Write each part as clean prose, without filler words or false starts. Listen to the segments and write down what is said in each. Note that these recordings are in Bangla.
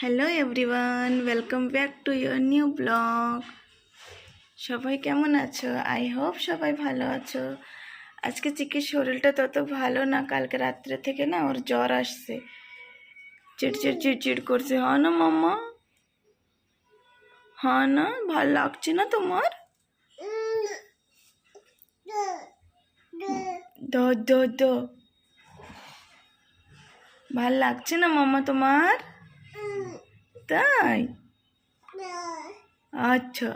Hello everyone, welcome back to your new blog. সবাই কেমন আছো? আই হোপ সবাই ভালো আছো। আজকে চিকির শরীরটা তত ভালো না, কালকে রাত্রে থেকে না ওর জ্বর আসছে, চিড়চিড় চিড়চিড় করছে। হ্যাঁ না মাম্মা? হ্যাঁ না? ভাল লাগছে না তোমার? দো দো দো ভাল লাগছে না মাম্মা তোমার? তাই? আচ্ছা,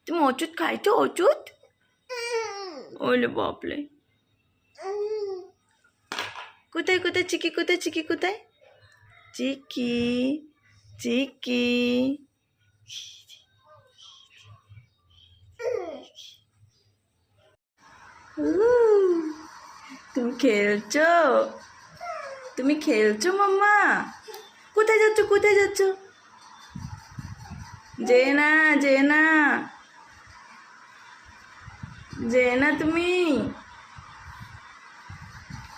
তুমি ওষুধ খাইছো? ওষুধ? ওলে বাপলে, কোথায় কোথায় চিকি, কোথায় চিকি, কোথায় চিকি? চিকি তুমি খেলছো? তুমি খেলছো মাম্মা? কোথায় যাচ্ছ, কোথায় যাচ্ছ? যে না, যে না, যে না তুমি।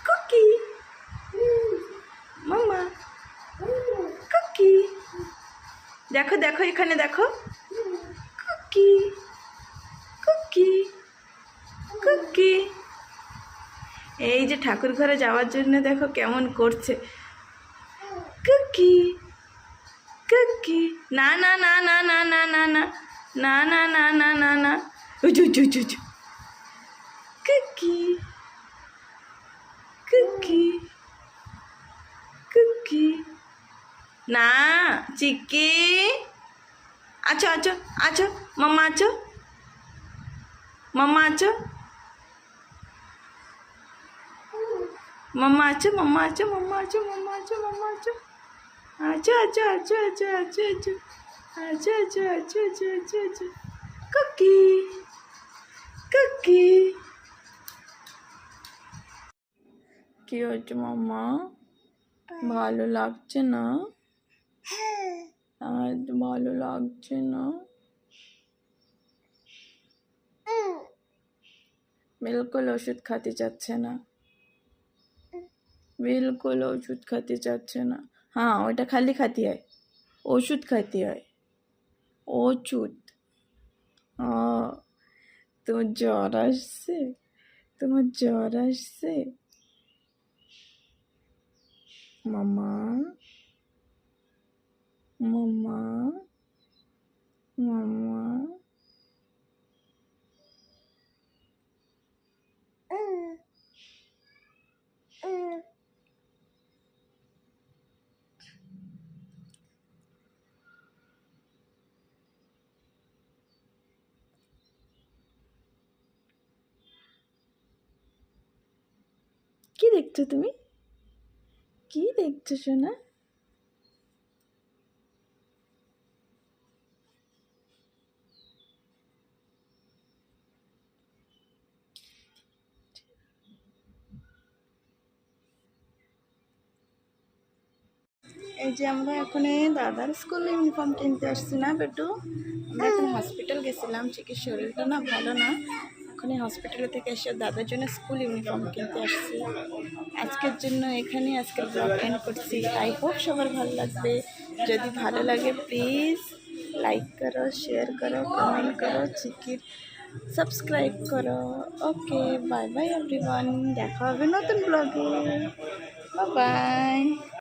কুকি মাম্মা, কুকি দেখো দেখো, এখানে দেখো। Cookie Cookie Cookie. এই যে ঠাকুর ঘরে যাওয়ার জন্য দেখো কেমন করছে। Cookie Cookie. না না না না না না না না না না না না না না। Cookie Cookie Cookie. না চিকি, আছো আছো আছো মাম্মা, আছো মাম্মা, আছো মাম্মা, আছো মাম্মা, আছো মাম্মা, আছো মাম্মা, আছো মাম্মা, আছো আছো আছো আছো আছো আছো আছো আছো আছো আছো আছো আছো আছো। Cookie Cookie. কি হচ্ছে মাম্মা? ভালো লাগছে না? আজ ভালো লাগছে না? বিলকুল ওষুধ খেতে চাচ্ছে না, বিলকুল ওষুধ খেতে চাচ্ছে না। হ্যাঁ, ওটা খালি খাতি হয়, ওষুধ খাতি হয়, ওষুধ। ও, তোমার জ্বর আসছে? তোমার জ্বর আসছে মাম্মা? মাম্মা, মাম্মা। কি দেখছো তুমি? কি দেখছো সোনা? এই যে আমরা এখন দাদার স্কুল ইউনিফর্ম কিনতে আসছি না বেটু। আমরা এখন হসপিটাল গেছিলাম, চিকির শরীরটা না ভালো না। এখন হসপিটাল থেকে এসে দাদার জন্য স্কুল ইউনিফর্ম কিনতে আসছি। আজকের জন্য এখানে আজকের ব্লগ এন্ড করছি। আই হোপ সবার ভালো লাগবে। যদি ভালো লাগে প্লিজ লাইক করো, শেয়ার করো, কমেন্ট করো, চিকির সাবস্ক্রাইব করো। ওকে, বাই বাই এভরিওয়ান, দেখা হবে নতুন ব্লগে। Bye bye.